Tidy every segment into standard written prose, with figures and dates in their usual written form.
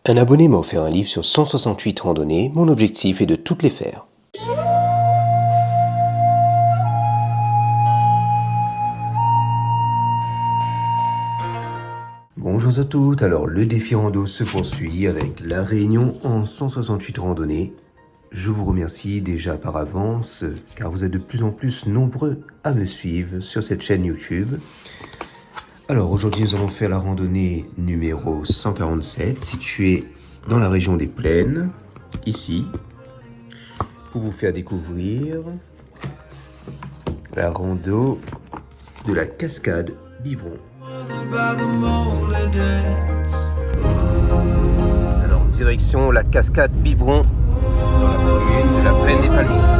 Un abonné m'a offert un livre sur 168 randonnées, mon objectif est de toutes les faire. Bonjour à toutes, alors le défi rando se poursuit avec la réunion en 168 randonnées. Je vous remercie déjà par avance car vous êtes de plus en plus nombreux à me suivre sur cette chaîne YouTube. Alors aujourd'hui nous allons faire la randonnée numéro 147 située dans la région des Plaines, ici, pour vous faire découvrir la rando de la cascade Biberon. Alors direction la cascade Biberon dans la commune de la Plaine des Palmistes.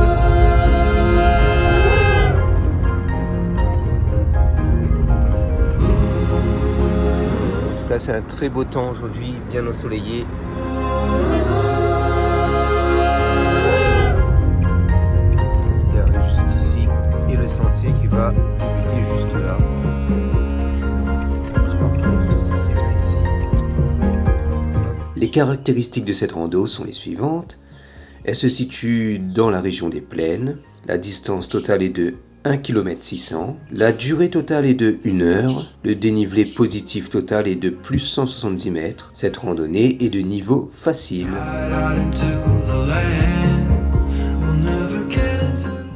En tout cas c'est un très beau temps aujourd'hui, bien ensoleillé. Juste ici et le sentier qui va débuter juste là. Les caractéristiques de cette rando sont les suivantes. Elle se situe dans la région des Plaines. La distance totale est de 1 km 600. La durée totale est de 1 heure. Le dénivelé positif total est de plus 170 mètres. Cette randonnée est de niveau facile.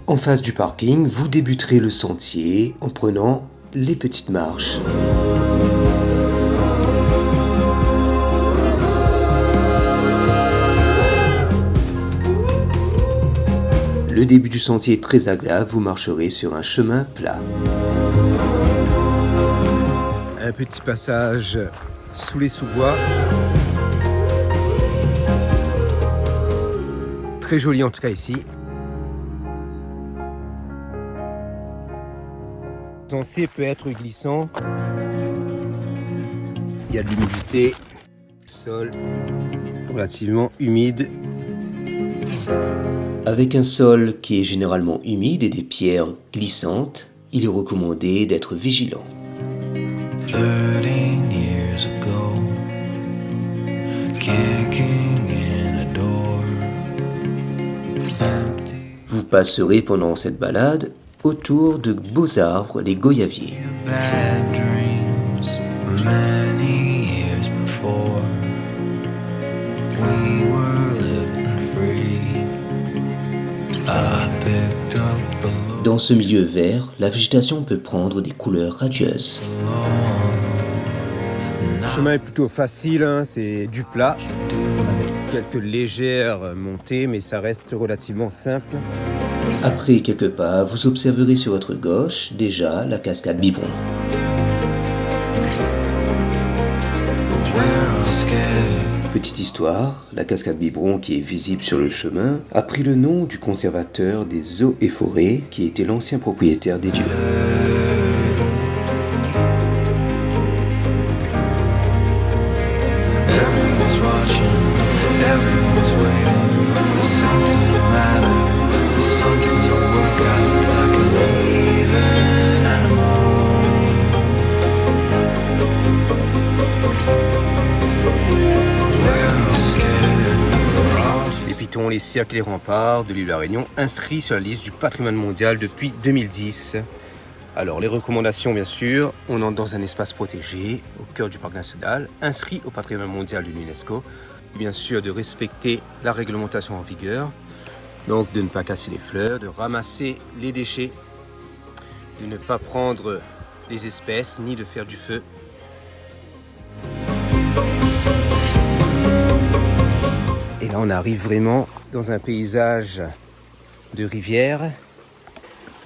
En face du parking, vous débuterez le sentier en prenant les petites marches. Le début du sentier est très agréable, vous marcherez sur un chemin plat. Un petit passage sous les sous-bois. Très joli en tout cas ici. Le sentier peut être glissant. Il y a de l'humidité. Le sol relativement humide. Avec un sol qui est généralement humide et des pierres glissantes, il est recommandé d'être vigilant. Vous passerez pendant cette balade autour de beaux arbres, les goyaviers. Dans ce milieu vert, la végétation peut prendre des couleurs radieuses. Le chemin est plutôt facile, hein, c'est du plat, avec quelques légères montées, mais ça reste relativement simple. Après quelques pas, vous observerez sur votre gauche déjà la cascade Biberon. Petite histoire, la cascade Biberon qui est visible sur le chemin a pris le nom du conservateur des eaux et forêts qui était l'ancien propriétaire des lieux. Les cercles et les remparts de l'île de la Réunion inscrits sur la liste du patrimoine mondial depuis 2010. Alors les recommandations bien sûr, on entre dans un espace protégé au cœur du parc national, inscrit au patrimoine mondial de l'UNESCO. Bien sûr de respecter la réglementation en vigueur, donc de ne pas casser les fleurs, de ramasser les déchets, de ne pas prendre les espèces ni de faire du feu. Et là on arrive vraiment dans un paysage de rivière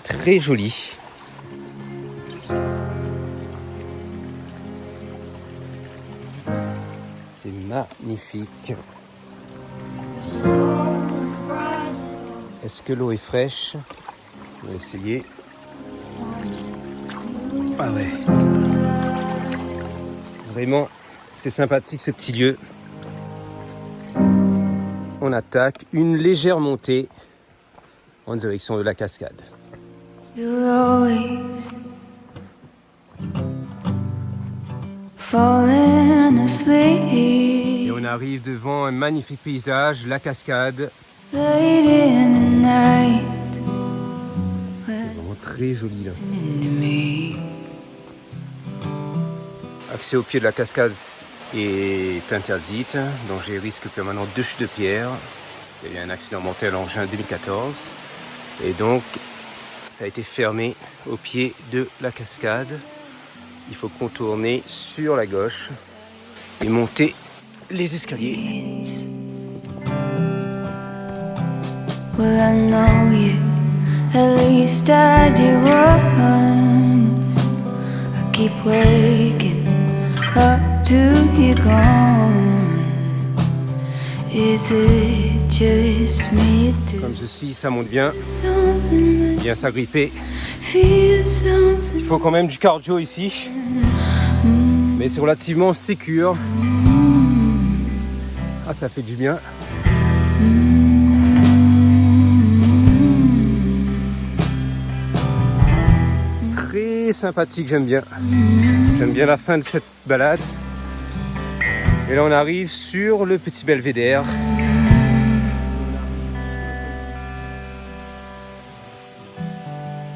très joli. C'est magnifique. Est-ce que l'eau est fraîche? On va essayer. Ah ouais. Vraiment, c'est sympathique ce petit lieu. On attaque une légère montée en direction de la cascade. falling asleep. Et on arrive devant un magnifique paysage, la cascade. Late in the night, C'est vraiment très joli là. listening to me. Accès au pied de la cascade est interdite, danger risque permanent de chute de pierre. Il y a eu un accident mortel en juin 2014 et donc ça a été fermé au pied de la cascade. Il faut contourner sur la gauche et monter les escaliers. Well, I know you, at least I did once. I keep waking up to you gone. Is it just me? Comme ceci, ça monte bien, Something bien s'agripper. feel something. Il faut quand même du cardio ici, mais c'est relativement sécure. Ah, ça fait du bien. Très sympathique, j'aime bien. J'aime bien la fin de cette balade. Et là, on arrive sur le petit belvédère.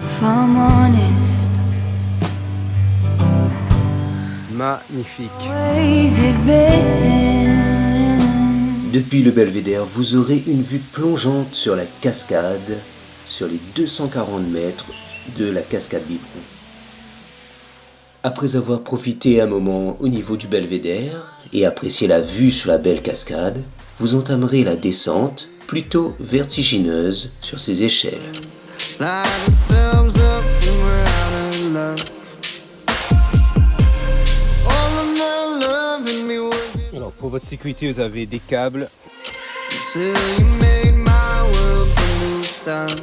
If I'm honest, Magnifique. ways it been. Depuis le belvédère, vous aurez une vue plongeante sur la cascade, sur les 240 mètres de la cascade Biberon. Après avoir profité un moment au niveau du belvédère et apprécié la vue sur la belle cascade, vous entamerez la descente, plutôt vertigineuse, sur ces échelles. Light ourselves up when we're out of luck. All of the love in me was Alors, pour votre sécurité, vous avez des câbles. until you made my world a new start.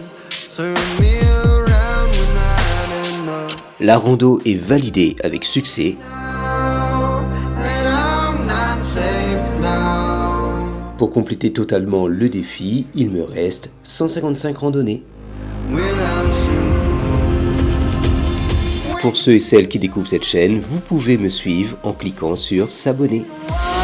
Turn me around when I had enough. La rando est validée avec succès. Now that I'm not safe now. Pour compléter totalement le défi, il me reste 155 randonnées. Without you. Pour ceux et celles qui découvrent cette chaîne, vous pouvez me suivre en cliquant sur s'abonner. Whoa.